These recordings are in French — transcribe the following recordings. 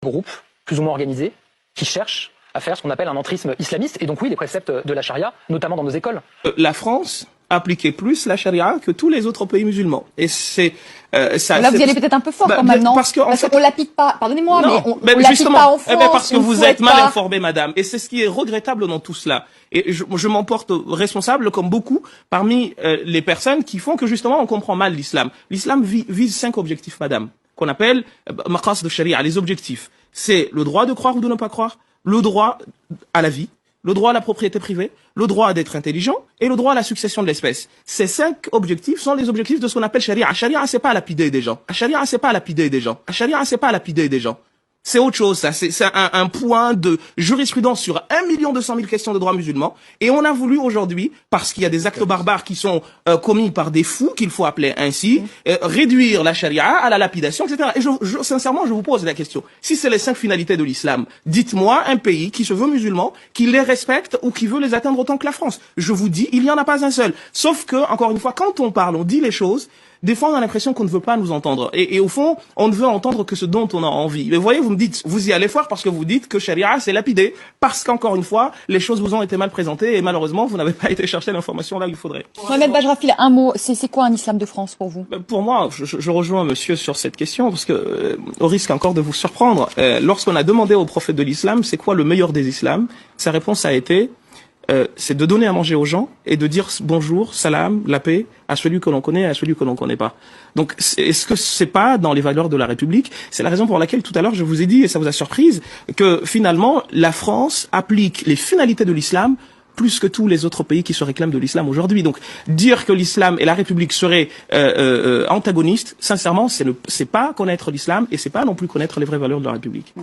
groupes, plus ou moins organisés, qui cherchent à faire ce qu'on appelle un entrisme islamiste. Et donc oui, les préceptes de la charia, notamment dans nos écoles. La France appliquait plus la charia que tous les autres pays musulmans. Et c'est ça. Là, vous y allez peut-être un peu fort quand même, non? Parce qu'on l'applique pas. Pardonnez-moi, mais on l'applique pas en France. Parce que vous êtes mal informée, madame. Et c'est ce qui est regrettable dans tout cela. Et je m'en porte responsable, comme beaucoup, parmi les personnes qui font que justement on comprend mal l'islam. L'islam vise 5 objectifs, madame, qu'on appelle maqas de charia, les objectifs. C'est le droit de croire ou de ne pas croire, le droit à la vie, le droit à la propriété privée, le droit d'être intelligent et le droit à la succession de l'espèce. Ces 5 objectifs sont les objectifs de ce qu'on appelle charia. Charia, c'est pas lapider des gens. Charia, c'est pas lapider des gens. Charia, c'est pas lapider des gens. C'est autre chose, ça. C'est un point de jurisprudence sur 1 200 000 questions de droit musulman. Et on a voulu aujourd'hui, parce qu'il y a des actes barbares qui sont commis par des fous, qu'il faut appeler ainsi, réduire la charia à la lapidation, etc. Et sincèrement, je vous pose la question. Si c'est les 5 finalités de l'islam, dites-moi un pays qui se veut musulman, qui les respecte ou qui veut les atteindre autant que la France. Je vous dis, il n'y en a pas un seul. Sauf que, encore une fois, quand on parle, on dit les choses, des fois, on a l'impression qu'on ne veut pas nous entendre. Et au fond, on ne veut entendre que ce dont on a envie. Mais vous voyez, vous me dites, vous y allez fort parce que vous dites que charia, c'est lapidé. Parce qu'encore une fois, les choses vous ont été mal présentées et malheureusement, vous n'avez pas été chercher l'information là où il faudrait. Mohamed Bajrafil, un mot. C'est quoi un islam de France pour vous? Pour moi, je rejoins monsieur sur cette question parce que, au risque encore de vous surprendre, lorsqu'on a demandé au prophète de l'islam, c'est quoi le meilleur des islams? Sa réponse a été, c'est de donner à manger aux gens et de dire bonjour, salam, la paix à celui que l'on connaît et à celui que l'on connaît pas. Donc, est-ce que c'est pas dans les valeurs de la République? C'est la raison pour laquelle tout à l'heure je vous ai dit, et ça vous a surprise, que finalement la France applique les finalités de l'islam plus que tous les autres pays qui se réclament de l'islam aujourd'hui. Donc, dire que l'islam et la République seraient antagonistes, sincèrement, c'est pas connaître l'islam et c'est pas non plus connaître les vraies valeurs de la République.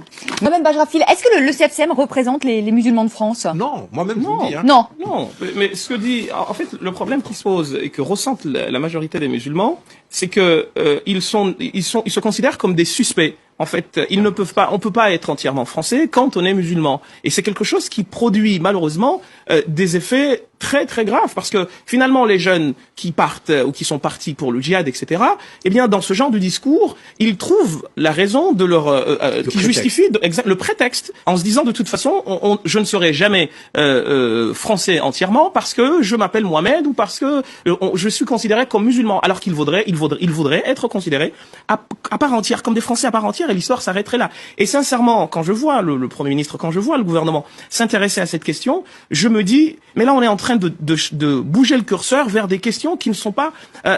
Mohamed Bajrafil, est-ce que le CFCM représente les musulmans de France? Non, moi-même je vous le dis. Hein. Non. Non, mais ce que dit, en fait, le problème qui se pose et que ressentent la majorité des musulmans, c'est que ils se considèrent comme des suspects. En fait, ils ne peuvent pas, on peut pas être entièrement français quand on est musulman. Et c'est quelque chose qui produit malheureusement des effets très très graves parce que finalement les jeunes qui partent ou qui sont partis pour le djihad, etc. Eh bien, dans ce genre de discours, ils trouvent la raison de leur qui justifie le prétexte en se disant de toute façon, je ne serai jamais français entièrement parce que je m'appelle Mohamed ou parce que je suis considéré comme musulman, alors qu'il vaudrait être considéré à part entière comme des Français à part entière. Et l'histoire s'arrêterait là. Et sincèrement, quand je vois le Premier ministre, quand je vois le gouvernement s'intéresser à cette question, je me dis, mais là on est en train de bouger le curseur vers des questions qui ne sont pas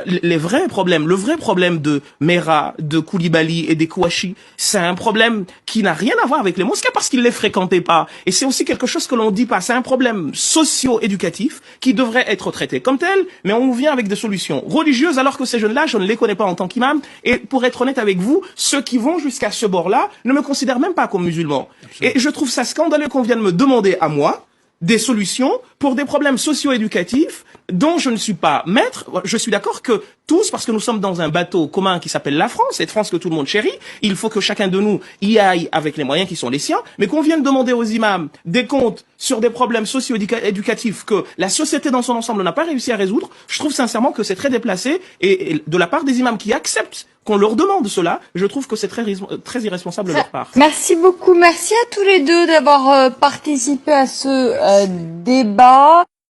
les vrais problèmes. Le vrai problème de Mera, de Koulibaly et des Kouachi, c'est un problème qui n'a rien à voir avec les mosquées parce qu'ils les fréquentaient pas. Et c'est aussi quelque chose que l'on dit pas. C'est un problème socio-éducatif qui devrait être traité comme tel, mais on vient avec des solutions religieuses alors que ces jeunes-là, je ne les connais pas en tant qu'imam. Et pour être honnête avec vous, ceux qui vont jusqu'à ce bord-là ne me considèrent même pas comme musulman. Absolument. Et je trouve ça scandaleux qu'on vienne me demander à moi des solutions pour des problèmes socio-éducatifs dont je ne suis pas maître. Je suis d'accord que tous, parce que nous sommes dans un bateau commun qui s'appelle la France, cette France que tout le monde chérit, il faut que chacun de nous y aille avec les moyens qui sont les siens, mais qu'on vienne demander aux imams des comptes sur des problèmes socio-éducatifs que la société dans son ensemble n'a pas réussi à résoudre, je trouve sincèrement que c'est très déplacé et de la part des imams qui acceptent qu'on leur demande cela, je trouve que c'est très irresponsable de leur part. Merci beaucoup, merci à tous les deux d'avoir participé à ce débat.